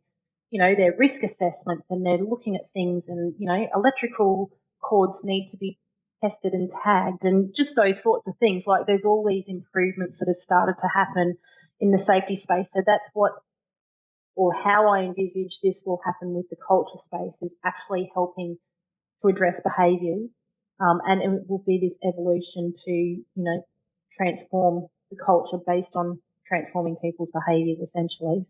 their risk assessments and they're looking at things, and, electrical cords need to be tested and tagged, and just those sorts of things. Like, there's all these improvements that have started to happen in the safety space. So that's how I envisage this will happen with the culture space, is actually helping to address behaviours. And it will be this evolution to, transform the culture based on transforming people's behaviours, essentially.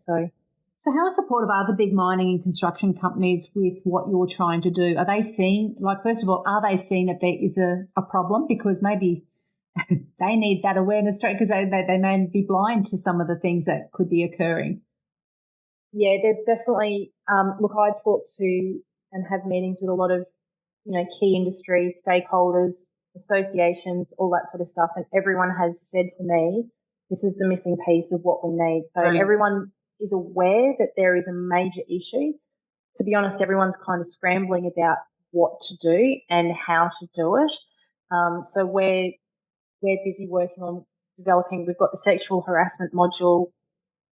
So how supportive are the big mining and construction companies with what you're trying to do? Are they seeing, first of all, are they seeing that there is a problem? Because maybe they need that awareness straight, because they may be blind to some of the things that could be occurring. Yeah, there's definitely, look, I talk to and have meetings with a lot of, key industry stakeholders, associations, all that sort of stuff, and everyone has said to me, this is the missing piece of what we need. So everyone is aware that there is a major issue. To be honest, everyone's kind of scrambling about what to do and how to do it. So we're busy working on developing. We've got the sexual harassment module.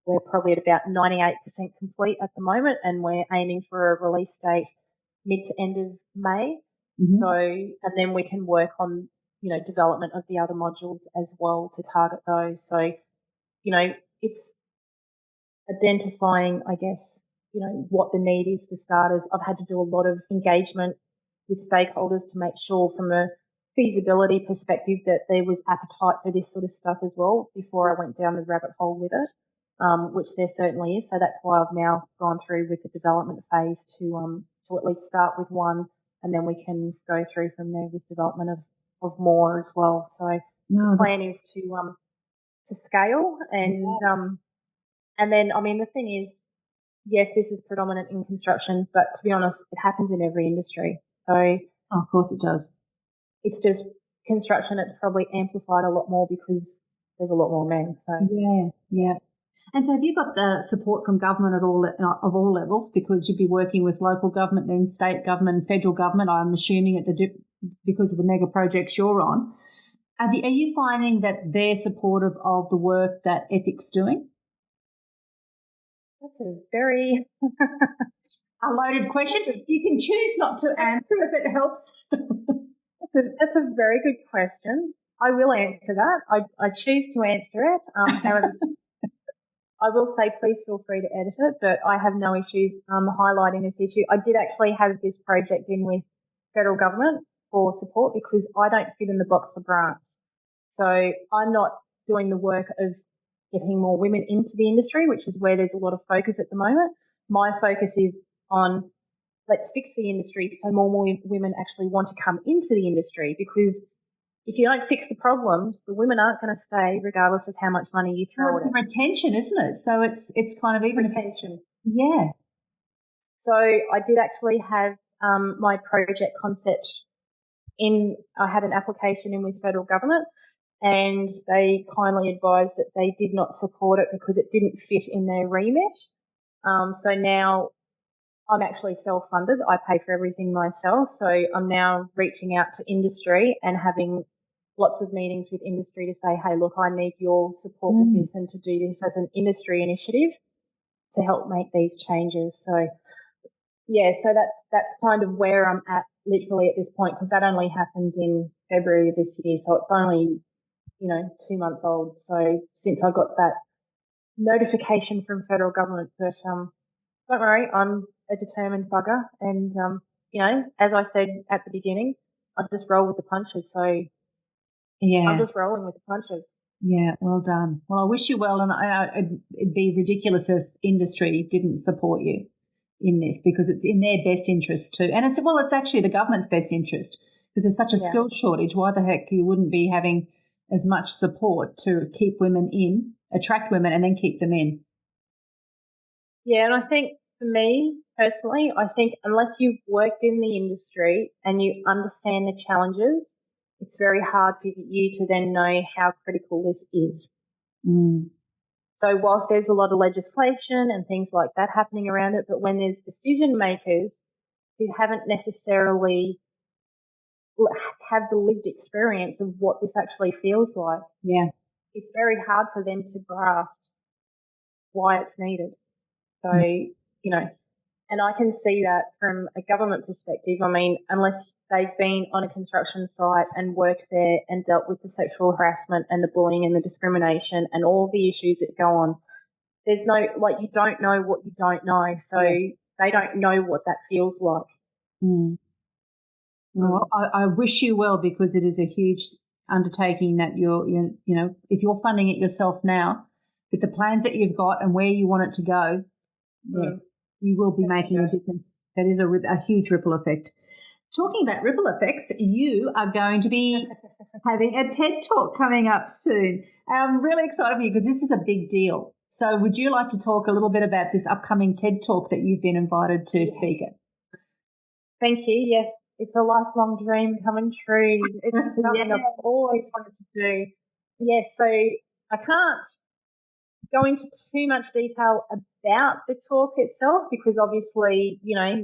We're probably at about 98% complete at the moment, and we're aiming for a release date mid to end of May. So, and then we can work on, development of the other modules as well to target those. So, it's identifying, I guess, what the need is for starters. I've had to do a lot of engagement with stakeholders to make sure, from a feasibility perspective, that there was appetite for this sort of stuff as well before I went down the rabbit hole with it, which there certainly is. So that's why I've now gone through with the development phase to at least start with one and then we can go through from there with development of more as well. So No, the plan is to scale and then, I mean, the thing is, yes, this is predominant in construction, but to be honest, it happens in every industry. So of course it does. it's just construction, it's probably amplified a lot more because there's a lot more men. So Yeah. And so have you got the support from government at all of all levels, because you'd be working with local government, then state government, federal government, I'm assuming because of the mega projects you're on. Are you finding that they're supportive of the work that EPIC's doing? that's a very A loaded question. You can choose not to answer if it helps. that's a very good question. I will answer that. I choose to answer it. However, I will say please feel free to edit it, but I have no issues highlighting this issue. I did actually have this project in with federal government for support because I don't fit in the box for grants. So I'm not doing the work of getting more women into the industry, which is where there's a lot of focus at the moment. My focus is on let's fix the industry so more women actually want to come into the industry, because if you don't fix the problems, the women aren't going to stay regardless of how much money you throw Well, it's at a it. retention, isn't it? So it's kind of even Retention. Yeah. So I did actually have my project concept I had an application in with federal government, and they kindly advised that they did not support it because it didn't fit in their remit. So now I'm actually self-funded. I pay for everything myself. So I'm now reaching out to industry and having lots of meetings with industry to say, hey, look, I need your support with this and to do this as an industry initiative to help make these changes. So yeah, so that's kind of where I'm at literally at this point, because that only happened in February of this year. So it's only, 2 months old. So since I got that notification from federal government, but don't worry, I'm a determined bugger, and as I said at the beginning, I just roll with the punches. So I'm just rolling with the punches. Yeah, well done. Well, I wish you well, and it'd be ridiculous if industry didn't support you in this, because it's in their best interest too. And it's actually the government's best interest, because there's such a skills shortage. Why the heck you wouldn't be having as much support to keep women in, attract women, and then keep them in? Yeah, and I think for me personally, I think unless you've worked in the industry and you understand the challenges, it's very hard for you to then know how critical this is. So whilst there's a lot of legislation and things like that happening around it, but when there's decision makers who haven't necessarily have the lived experience of what this actually feels like, it's very hard for them to grasp why it's needed. So, and I can see that from a government perspective. I mean, unless they've been on a construction site and worked there and dealt with the sexual harassment and the bullying and the discrimination and all the issues that go on, there's no, you don't know what you don't know. So they don't know what that feels like. Well, I wish you well, because it is a huge undertaking that if you're funding it yourself now, with the plans that you've got and where you want it to go, you will be making a difference. That is a huge ripple effect. Talking about ripple effects, you are going to be having a TED Talk coming up soon. I'm really excited for you, because this is a big deal. So would you like to talk a little bit about this upcoming TED Talk that you've been invited to speak at? Thank you. Yes, it's a lifelong dream coming true. It's something I've always wanted to do. Yes, so I can't go into too much detail about the talk itself, because obviously,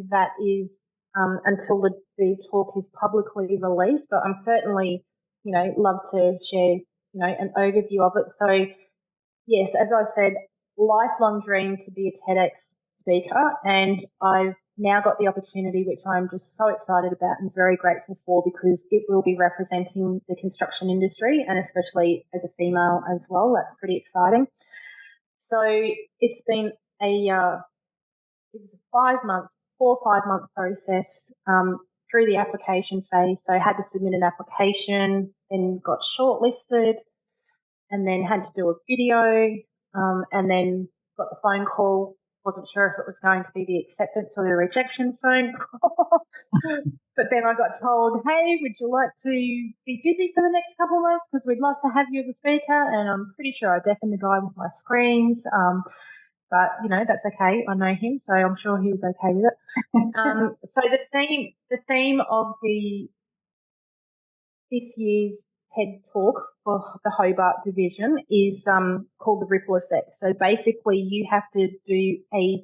that is until the talk is publicly released, but I'm certainly, love to share, an overview of it. So yes, as I said, lifelong dream to be a TEDx speaker, and I've now got the opportunity, which I'm just so excited about and very grateful for, because it will be representing the construction industry, and especially as a female as well. That's pretty exciting. So it's been it was a 4 or 5 month process through the application phase. So I had to submit an application, then got shortlisted, and then had to do a video, and then got the phone call. Wasn't sure if it was going to be the acceptance or the rejection phone call. But then I got told, hey, would you like to be busy for the next couple of months? Because we'd love to have you as a speaker. And I'm pretty sure I deafened the guy with my screens. But, that's okay. I know him, so I'm sure he was okay with it. So the theme of this year's TED Talk for the Hobart division is called the ripple effect. So basically you have to do a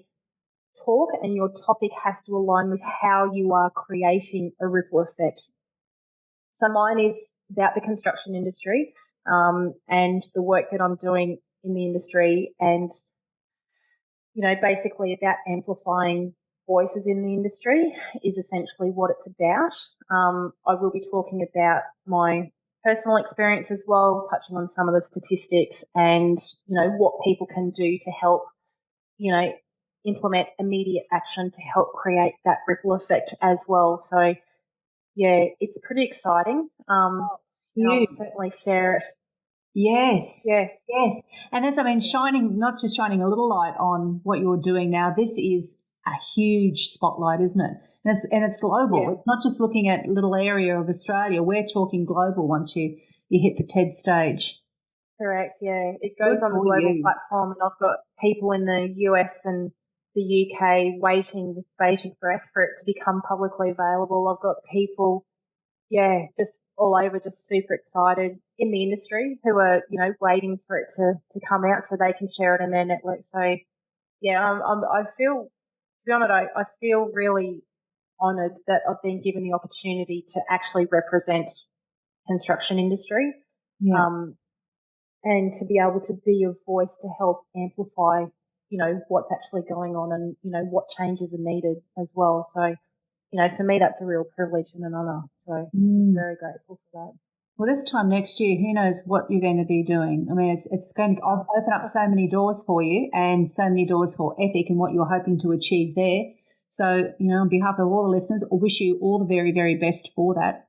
talk and your topic has to align with how you are creating a ripple effect. So mine is about the construction industry and the work that I'm doing in the industry and, basically about amplifying voices in the industry is essentially what it's about. I will be talking about my personal experience as well, touching on some of the statistics and, what people can do to help, implement immediate action to help create that ripple effect as well. So, yeah, it's pretty exciting. It's And I'll huge. certainly share it. Yes. Yes. Yes. And that's, shining, not just shining a little light on what you're doing now. This is a huge spotlight, isn't it? And it's global. Yeah. It's not just looking at a little area of Australia. We're talking global once you hit the TED stage. Correct. Yeah. It goes Good on the for global you. platform and I've got people in the US and the UK waiting with bated breath for it to become publicly available. I've got people, just all over, just super excited in the industry who are, waiting for it to come out so they can share it in their network. So, yeah, I feel, to be honest, I feel really honoured that I've been given the opportunity to actually represent construction industry. Yeah. And to be able to be a voice to help amplify, what's actually going on and, what changes are needed as well. So, for me, that's a real privilege and an honour. So I'm very grateful for that. Well, this time next year, who knows what you're going to be doing? It's going to open up so many doors for you and so many doors for Epic and what you're hoping to achieve there. So, on behalf of all the listeners, I wish you all the very, very best for that.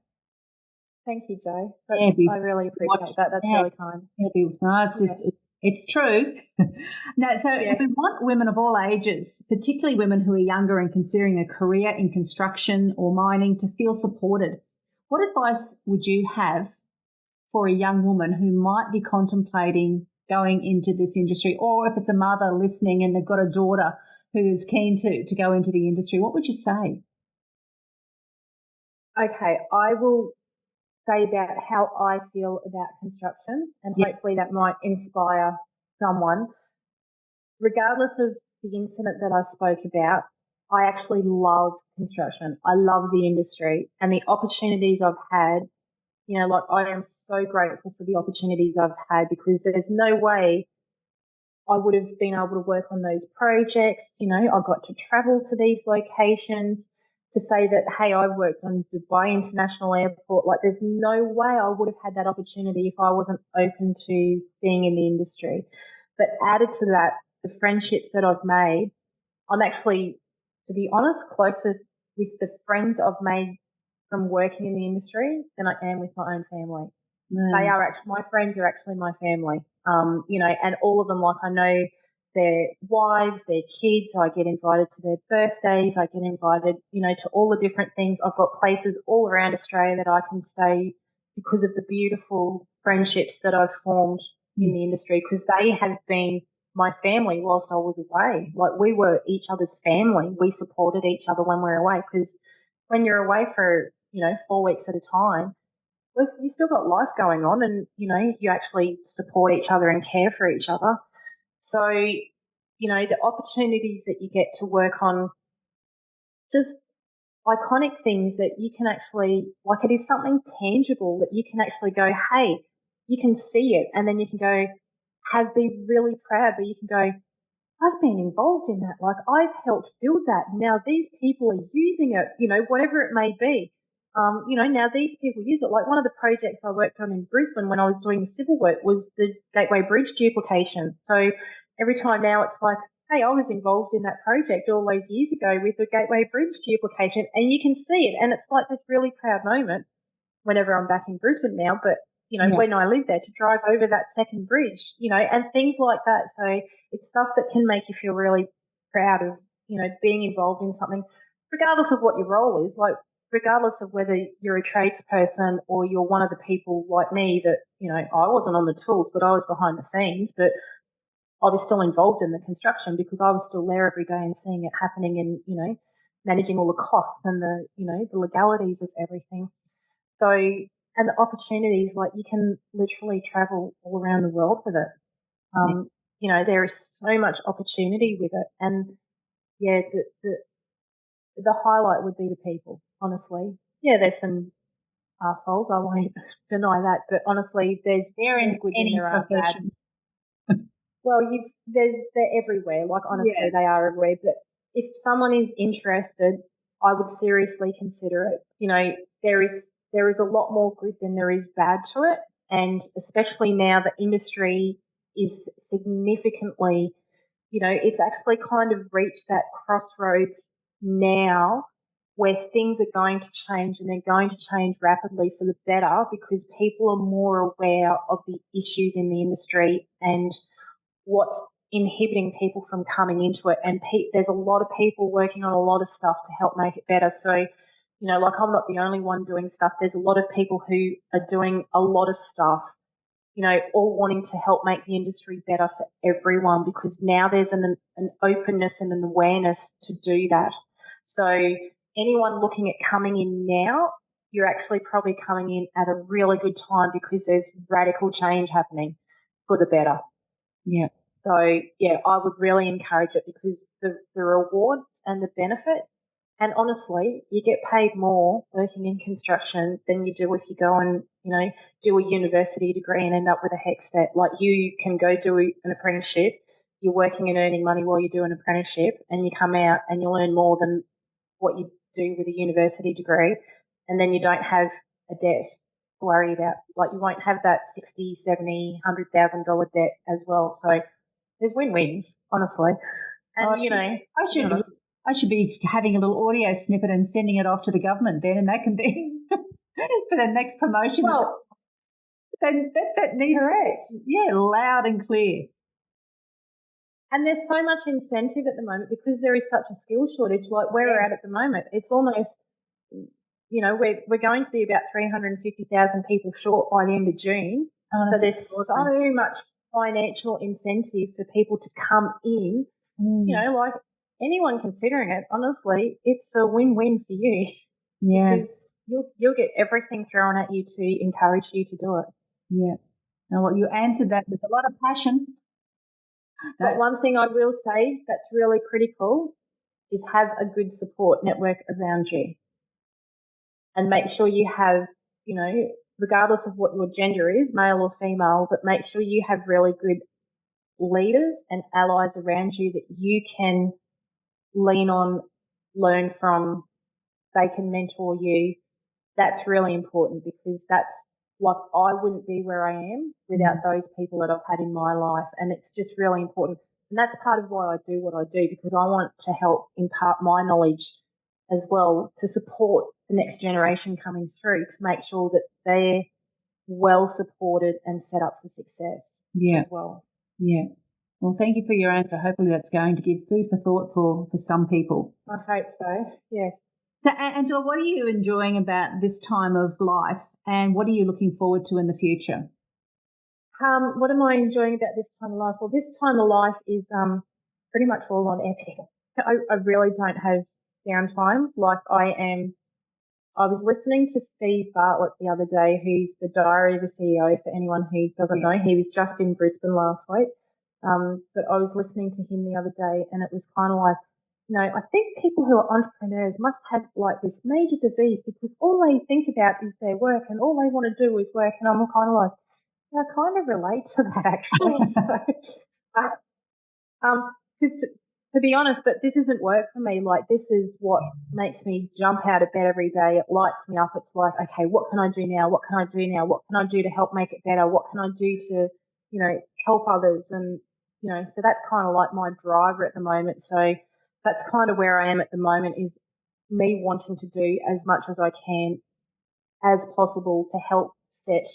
Thank you, Jo. I really appreciate that. That's really kind. It's true. No, so we want women of all ages, particularly women who are younger and considering a career in construction or mining, to feel supported. What advice would you have for a young woman who might be contemplating going into this industry, or if it's a mother listening and they've got a daughter who is keen to go into the industry? What would you say? Okay, I will say about how I feel about construction and hopefully that might inspire someone. Regardless of the incident that I spoke about, I actually love construction. I love the industry and the opportunities I've had. I am so grateful for the opportunities I've had because there's no way I would have been able to work on those projects. I got to travel to these locations to say that, hey, I worked on Dubai International Airport. Like, there's no way I would have had that opportunity if I wasn't open to being in the industry. But added to that, the friendships that I've made, I'm actually, to be honest, closer with the friends I've made from working in the industry than I am with my own family. They are actually, my friends are actually my family. And all of them, like, I know their wives, their kids, I get invited to their birthdays, I get invited, to all the different things. I've got places all around Australia that I can stay because of the beautiful friendships that I've formed in the industry, because they have been my family whilst I was away. Like, we were each other's family. We supported each other when we were away, because when you're away for, 4 weeks at a time, you still got life going on and, you actually support each other and care for each other. So, the opportunities that you get to work on just iconic things that you can actually, like, it is something tangible that you can actually go, hey, you can see it and then you can go, be really proud, but you can go, I've been involved in that. Like, I've helped build that. Now these people are using it, whatever it may be. Now these people use it. Like, one of the projects I worked on in Brisbane when I was doing the civil work was the Gateway Bridge duplication. So every time now it's like, hey, I was involved in that project all those years ago with the Gateway Bridge duplication, and you can see it. And it's like this really proud moment whenever I'm back in Brisbane now. But when I lived there, to drive over that second bridge, and things like that. So it's stuff that can make you feel really proud of, being involved in something, regardless of what your role is. Like, regardless of whether you're a tradesperson or you're one of the people like me that, I wasn't on the tools, but I was behind the scenes, but I was still involved in the construction because I was still there every day and seeing it happening and, managing all the costs and the legalities of everything. So, and the opportunities, like you can literally travel all around the world with it. There is so much opportunity with it. And yeah, the highlight would be the people, honestly. Yeah, there's some assholes, I won't deny that, but honestly, there's They're in good any and there are bad. profession. Well, they're everywhere. Like honestly, they are everywhere. But if someone is interested, I would seriously consider it. There is a lot more good than there is bad to it, and especially now the industry is significantly, it's actually kind of reached that crossroads now where things are going to change and they're going to change rapidly for the better because people are more aware of the issues in the industry and what's inhibiting people from coming into it. And there's a lot of people working on a lot of stuff to help make it better. So, like I'm not the only one doing stuff. There's a lot of people who are doing a lot of stuff, all wanting to help make the industry better for everyone because now there's an openness and an awareness to do that. So anyone looking at coming in now, you're actually probably coming in at a really good time because there's radical change happening for the better. Yeah. So, yeah, I would really encourage it because the rewards and the benefit, and honestly, you get paid more working in construction than you do if you go and, do a university degree and end up with a HEC stat. Like you can go do an apprenticeship, you're working and earning money while you do an apprenticeship, and you come out and you'll earn more than what you do with a university degree, and then you don't have a debt to worry about. Like you won't have that $60,000, $70,000, $100,000 debt as well. So there's win-wins, honestly. And, I should be having a little audio snippet and sending it off to the government then, and that can be for the next promotion. Well, that needs correct. Yeah, loud and clear. And there's so much incentive at the moment because there is such a skill shortage. Like where we're at the moment, it's almost, we're going to be about 350,000 people short by the end of June. So there's so much financial incentive for people to come in. Like anyone considering it, honestly, it's a win-win for you. Yeah. Because you'll get everything thrown at you to encourage you to do it. Yeah. Now, well, you answered that with a lot of passion. But one thing I will say that's really critical is have a good support network around you. And make sure you have, regardless of what your gender is, male or female, but make sure you have really good leaders and allies around you that you can lean on, learn from, they can mentor you. That's really important because that's like I wouldn't be where I am without those people that I've had in my life. And it's just really important. And that's part of why I do what I do because I want to help impart my knowledge as well to support the next generation coming through to make sure that they're well supported and set up for success as well. Yeah. Well, thank you for your answer. Hopefully that's going to give food for thought for some people. I hope so, yeah. So, Angela, what are you enjoying about this time of life and what are you looking forward to in the future? What am I enjoying about this time of life? Well, this time of life is pretty much all on epic. I really don't have downtime. Like I was listening to Steve Bartlett the other day, who's the diary of a CEO for anyone who doesn't know. He was just in Brisbane last week. But I was listening to him the other day and it was kind of like, I think people who are entrepreneurs must have like this major disease because all they think about is their work and all they want to do is work. And I'm kind of like, I kind of relate to that actually. Because to be honest, but this isn't work for me. Like this is what makes me jump out of bed every day. It lights me up. It's like, okay, what can I do now? What can I do now? What can I do to help make it better? What can I do to, help others? And, so that's kind of like my driver at the moment. So that's kind of where I am at the moment is me wanting to do as much as I can as possible to help set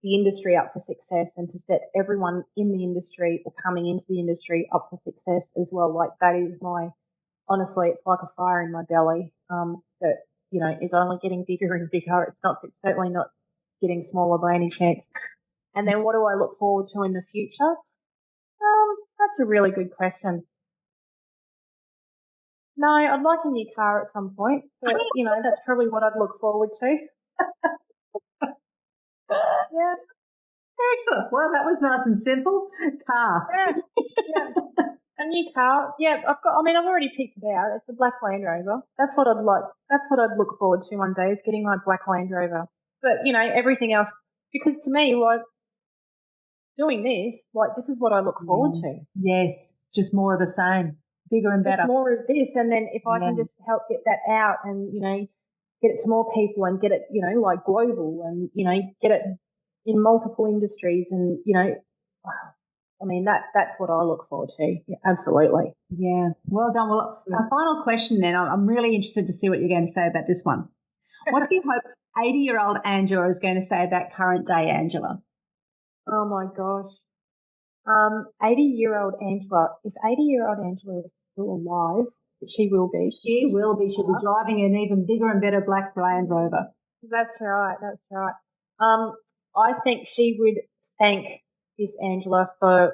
the industry up for success and to set everyone in the industry or coming into the industry up for success as well. Like that is honestly, it's like a fire in my belly that is only getting bigger and bigger. It's certainly not getting smaller by any chance. And then what do I look forward to in the future? That's a really good question. No, I'd like a new car at some point, but that's probably what I'd look forward to. Yeah. Excellent. Well, that was nice and simple. Car. Yeah. A new car. Yeah, I've already picked it out. It's a black Land Rover. That's what I'd like. That's what I'd look forward to one day, is getting my black Land Rover. But, everything else, because to me, like, doing this, like, this is what I look forward to. Yes, just more of the same, bigger and better. Just more of this, and then if I can just help get that out and, get it to more people and get it, like global and, get it in multiple industries and, that's what I look forward to. Yeah, absolutely. Yeah. Well done. Well, our final question then, I'm really interested to see what you're going to say about this one. What do you hope 80-year-old Angela is going to say about current day Angela? Oh my gosh. 80-year-old Angela, if 80-year-old Angela is still alive, she will be. She will be. She'll be driving an even bigger and better black Land Rover. That's right. I think she would thank this Angela for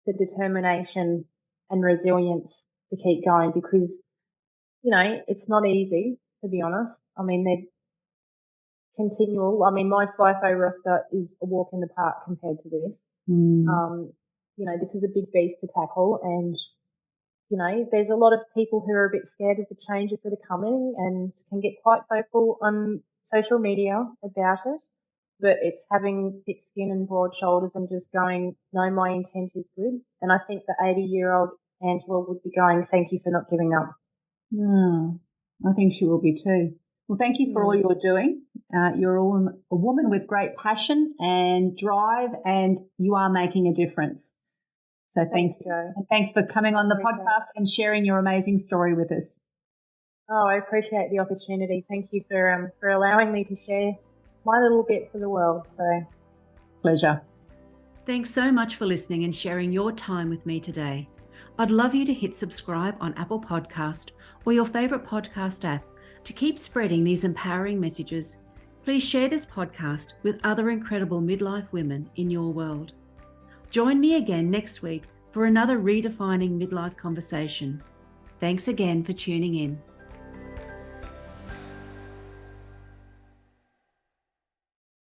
the determination and resilience to keep going, because, it's not easy, to be honest. They're continual. My FIFO roster is a walk in the park compared to this. This is a big beast to tackle, and, there's a lot of people who are a bit scared of the changes that are coming and can get quite vocal on social media about it. But it's having thick skin and broad shoulders and just going, no, my intent is good. And I think the 80-year-old Angela would be going, thank you for not giving up. I think she will be too. Well, thank you for all you're doing. You're a woman with great passion and drive, and you are making a difference. So thank you. Jo. And thanks for coming on the podcast and sharing your amazing story with us. Oh, I appreciate the opportunity. Thank you for allowing me to share my little bit for the world. So, pleasure. Thanks so much for listening and sharing your time with me today. I'd love you to hit subscribe on Apple Podcast or your favourite podcast app to keep spreading these empowering messages. Please share this podcast with other incredible midlife women in your world. Join me again next week for another redefining midlife conversation. Thanks again for tuning in.